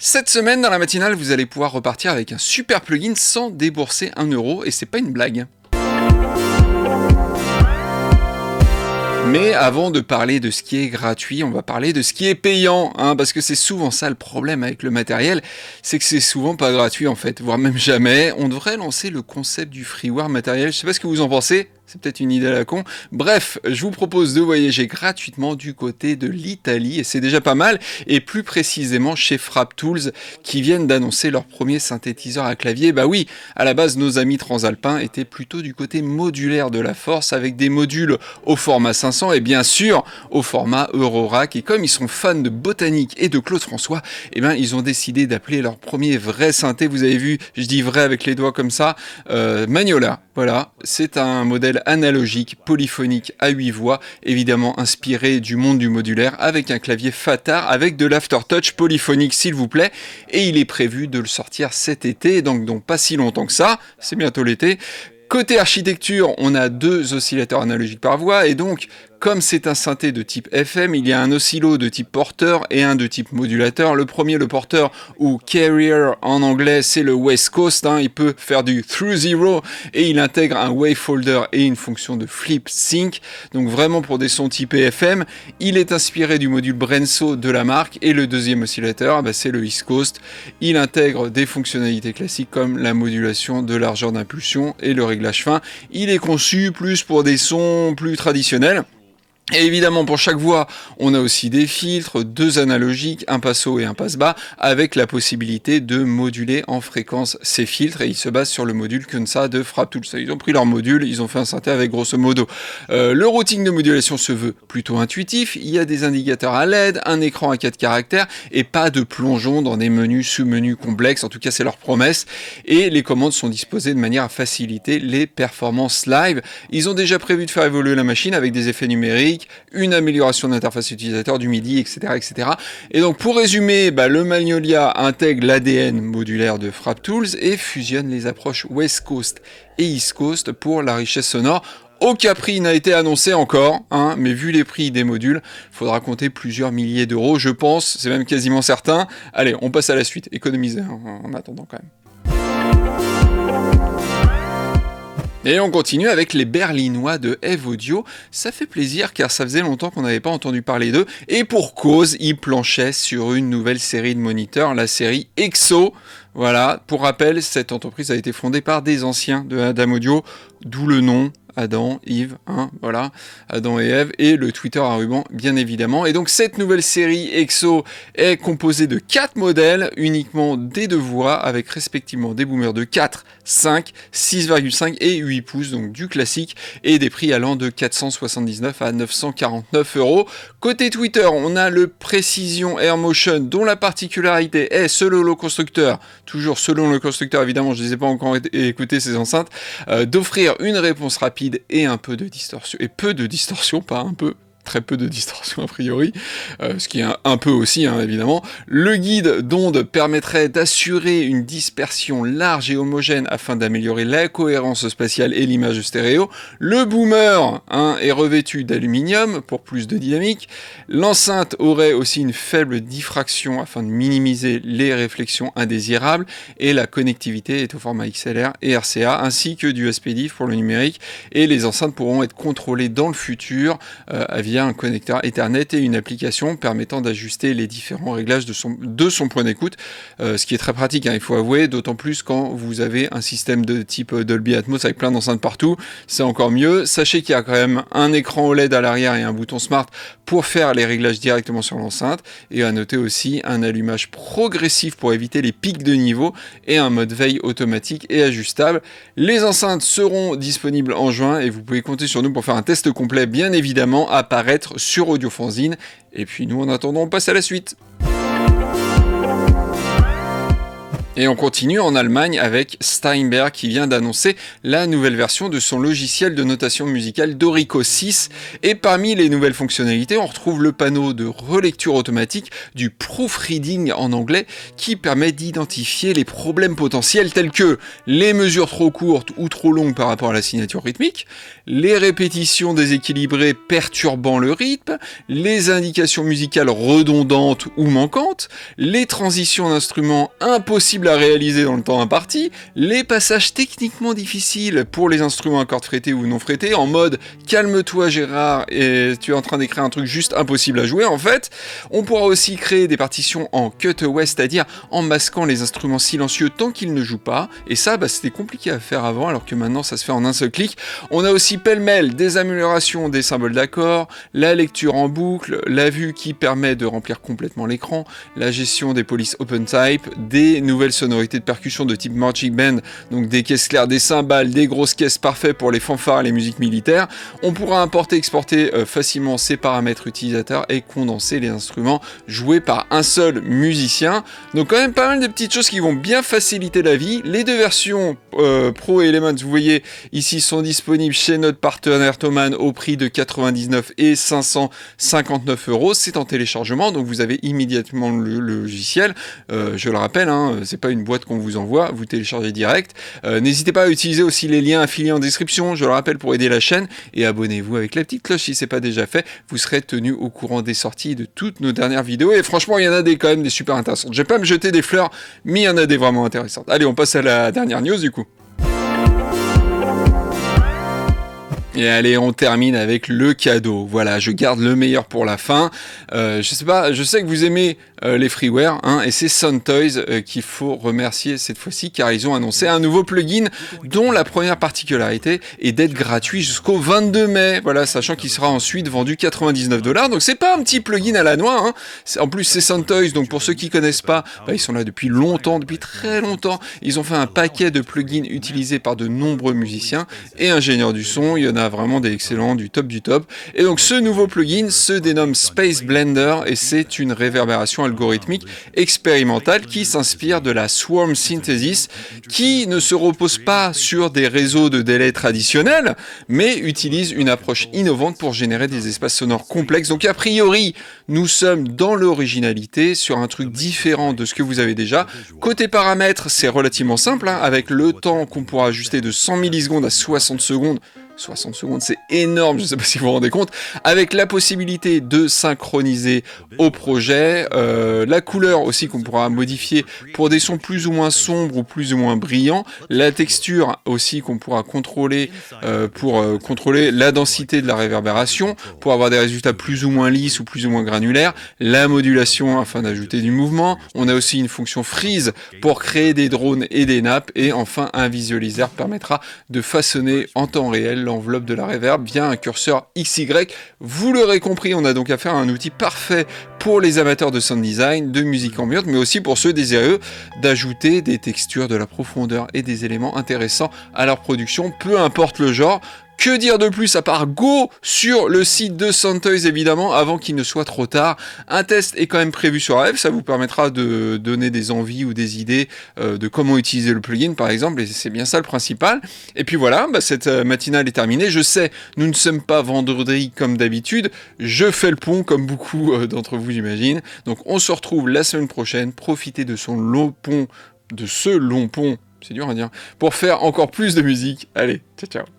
Cette semaine, dans la matinale, vous allez pouvoir repartir avec un super plugin sans débourser 1 € et c'est pas une blague. Mais avant de parler de ce qui est gratuit, on va parler de ce qui est payant, parce que c'est souvent ça le problème avec le matériel, c'est que c'est souvent pas gratuit en fait, voire même jamais. On devrait lancer le concept du freeware matériel, je sais pas ce que vous en pensez. C'est peut-être une idée à la con. Bref, je vous propose de voyager gratuitement du côté de l'Italie, et c'est déjà pas mal, et plus précisément chez FrapTools, qui viennent d'annoncer leur premier synthétiseur à clavier. Bah oui, à la base, nos amis transalpins étaient plutôt du côté modulaire de la force, avec des modules au format 500, et bien sûr, au format Eurorack. Et comme ils sont fans de botanique et de Claude François, ils ont décidé d'appeler leur premier vrai synthé, vous avez vu, je dis vrai avec les doigts comme ça, Magnola. Voilà, c'est un modèle analogique, polyphonique à 8 voix, évidemment inspiré du monde du modulaire, avec un clavier Fatar, avec de l'aftertouch polyphonique s'il vous plaît, et il est prévu de le sortir cet été, donc pas si longtemps que ça, c'est bientôt l'été. Côté architecture, on a 2 oscillateurs analogiques par voix, et donc, comme c'est un synthé de type FM, il y a un oscillo de type porteur et un de type modulateur. Le premier, le porteur, ou carrier en anglais, c'est le West Coast, il peut faire du through zero, et il intègre un wavefolder et une fonction de flip sync, donc vraiment pour des sons type FM. Il est inspiré du module Brenso de la marque, et le deuxième oscillateur, c'est le East Coast. Il intègre des fonctionnalités classiques comme la modulation de largeur d'impulsion et le réglage fin. Il est conçu plus pour des sons plus traditionnels. Et évidemment, pour chaque voix, on a aussi des filtres, 2 analogiques, un passe-haut et un passe-bas, avec la possibilité de moduler en fréquence ces filtres, et ils se basent sur le module Kunsa de FrapTools. Ils ont pris leur module, ils ont fait un synthé avec grosso modo. Le routing de modulation se veut plutôt intuitif, il y a des indicateurs à LED, un écran à 4 caractères, et pas de plongeon dans des menus sous-menus complexes, en tout cas c'est leur promesse, et les commandes sont disposées de manière à faciliter les performances live. Ils ont déjà prévu de faire évoluer la machine avec des effets numériques, une amélioration d'interface utilisateur du MIDI, etc., etc. Et donc pour résumer, le Magnolia intègre l'ADN modulaire de FrapTools et fusionne les approches West Coast et East Coast pour la richesse sonore. Aucun prix n'a été annoncé encore, mais vu les prix des modules, il faudra compter plusieurs milliers d'euros, je pense, c'est même quasiment certain. Allez, on passe à la suite, économisez en attendant quand même. Et on continue avec les Berlinois de Eve Audio. Ça fait plaisir car ça faisait longtemps qu'on n'avait pas entendu parler d'eux. Et pour cause, ils planchaient sur une nouvelle série de moniteurs, la série EXO. Voilà, pour rappel, cette entreprise a été fondée par des anciens de Adam Audio, d'où le nom. Adam, Yves, voilà, Adam et Ève, et le Twitter à ruban, bien évidemment. Et donc cette nouvelle série EXO est composée de 4 modèles, uniquement des 2 voix, avec respectivement des boomers de 4, 5, 6,5 et 8 pouces, donc du classique, et des prix allant de 479 à 949 €. Côté Twitter, on a le Precision Airmotion, dont la particularité est, selon le constructeur, toujours selon le constructeur, évidemment, je ne les ai pas encore écouté ces enceintes, d'offrir une réponse rapide et un peu de distorsion, et peu de distorsion, pas un peu, très peu de distorsion a priori, ce qui est un peu aussi, évidemment. Le guide d'onde permettrait d'assurer une dispersion large et homogène afin d'améliorer la cohérence spatiale et l'image stéréo. Le boomer est revêtu d'aluminium pour plus de dynamique. L'enceinte aurait aussi une faible diffraction afin de minimiser les réflexions indésirables, et la connectivité est au format XLR et RCA, ainsi que du SPDIF pour le numérique, et les enceintes pourront être contrôlées dans le futur via un connecteur Ethernet et une application permettant d'ajuster les différents réglages de son point d'écoute, ce qui est très pratique, il faut avouer, d'autant plus quand vous avez un système de type Dolby Atmos avec plein d'enceintes partout, c'est encore mieux. Sachez qu'il y a quand même un écran OLED à l'arrière et un bouton Smart pour faire les réglages directement sur l'enceinte, et à noter aussi un allumage progressif pour éviter les pics de niveau, et un mode veille automatique et ajustable. Les enceintes seront disponibles en juin, et vous pouvez compter sur nous pour faire un test complet, bien évidemment, apparaître sur Audiofanzine. Et puis nous, en attendant, on passe à la suite. Et on continue en Allemagne avec Steinberg qui vient d'annoncer la nouvelle version de son logiciel de notation musicale Dorico 6. Et parmi les nouvelles fonctionnalités, on retrouve le panneau de relecture automatique du proofreading en anglais qui permet d'identifier les problèmes potentiels tels que les mesures trop courtes ou trop longues par rapport à la signature rythmique, les répétitions déséquilibrées perturbant le rythme, les indications musicales redondantes ou manquantes, les transitions d'instruments impossibles à réaliser dans le temps imparti, les passages techniquement difficiles pour les instruments à cordes frettées ou non frettées, en mode calme-toi Gérard, et tu es en train d'écrire un truc juste impossible à jouer en fait. On pourra aussi créer des partitions en cutaway, c'est-à-dire en masquant les instruments silencieux tant qu'ils ne jouent pas, et ça c'était compliqué à faire avant alors que maintenant ça se fait en un seul clic. On a aussi pêle-mêle des améliorations des symboles d'accords, la lecture en boucle, la vue qui permet de remplir complètement l'écran, la gestion des polices OpenType, des nouvelles sonorités de percussion de type marching band, donc des caisses claires, des cymbales, des grosses caisses parfaites pour les fanfares et les musiques militaires. On pourra importer et exporter facilement ces paramètres utilisateurs et condenser les instruments joués par un seul musicien. Donc quand même pas mal de petites choses qui vont bien faciliter la vie. Les deux versions Pro et Elements, vous voyez ici, sont disponibles chez notre partenaire Thomann au prix de 99 et 559 €. C'est en téléchargement, donc vous avez immédiatement le logiciel. Je le rappelle, c'est pas une boîte qu'on vous envoie, vous téléchargez direct. N'hésitez pas à utiliser aussi les liens affiliés en description, je le rappelle, pour aider la chaîne, et abonnez-vous avec la petite cloche si c'est pas déjà fait, vous serez tenu au courant des sorties de toutes nos dernières vidéos, et franchement il y en a quand même des super intéressantes. Je vais pas me jeter des fleurs, mais il y en a des vraiment intéressantes. Allez, on passe à la dernière news du coup. Et allez, on termine avec le cadeau. Voilà, je garde le meilleur pour la fin. Je sais pas, je sais que vous aimez les freeware, et c'est Soundtoys qu'il faut remercier cette fois-ci, car ils ont annoncé un nouveau plugin dont la première particularité est d'être gratuit jusqu'au 22 mai. Voilà, sachant qu'il sera ensuite vendu 99 $. Donc c'est pas un petit plugin à la noix. En plus, c'est Soundtoys, donc pour ceux qui connaissent pas, ils sont là depuis longtemps, depuis très longtemps. Ils ont fait un paquet de plugins utilisés par de nombreux musiciens et ingénieurs du son. Il y en a vraiment des excellents, du top du top. Et donc ce nouveau plugin se dénomme Space Blender et c'est une réverbération algorithmique expérimentale qui s'inspire de la Swarm Synthesis, qui ne se repose pas sur des réseaux de délai traditionnels, mais utilise une approche innovante pour générer des espaces sonores complexes. Donc a priori, nous sommes dans l'originalité, sur un truc différent de ce que vous avez déjà. Côté paramètres, c'est relativement simple, avec le temps qu'on pourra ajuster de 100 millisecondes à 60 secondes. 60 secondes, c'est énorme, je ne sais pas si vous vous rendez compte, avec la possibilité de synchroniser au projet, la couleur aussi qu'on pourra modifier pour des sons plus ou moins sombres ou plus ou moins brillants, la texture aussi qu'on pourra contrôler pour contrôler la densité de la réverbération, pour avoir des résultats plus ou moins lisses ou plus ou moins granulaires, la modulation afin d'ajouter du mouvement, on a aussi une fonction freeze pour créer des drones et des nappes, et enfin un visualisateur permettra de façonner en temps réel l'enveloppe de la reverb via un curseur XY. Vous l'aurez compris, on a donc affaire à un outil parfait pour les amateurs de sound design, de musique ambiante, mais aussi pour ceux désireux d'ajouter des textures, de la profondeur et des éléments intéressants à leur production, peu importe le genre. Que dire de plus à part go sur le site de Soundtoys évidemment avant qu'il ne soit trop tard. Un test est quand même prévu sur Rêve, ça vous permettra de donner des envies ou des idées de comment utiliser le plugin par exemple, et c'est bien ça le principal. Et puis voilà, cette matinale est terminée. Je sais, nous ne sommes pas vendredi comme d'habitude, je fais le pont comme beaucoup d'entre vous j'imagine. Donc on se retrouve la semaine prochaine, profitez de ce long pont, c'est dur à dire, pour faire encore plus de musique. Allez, ciao ciao.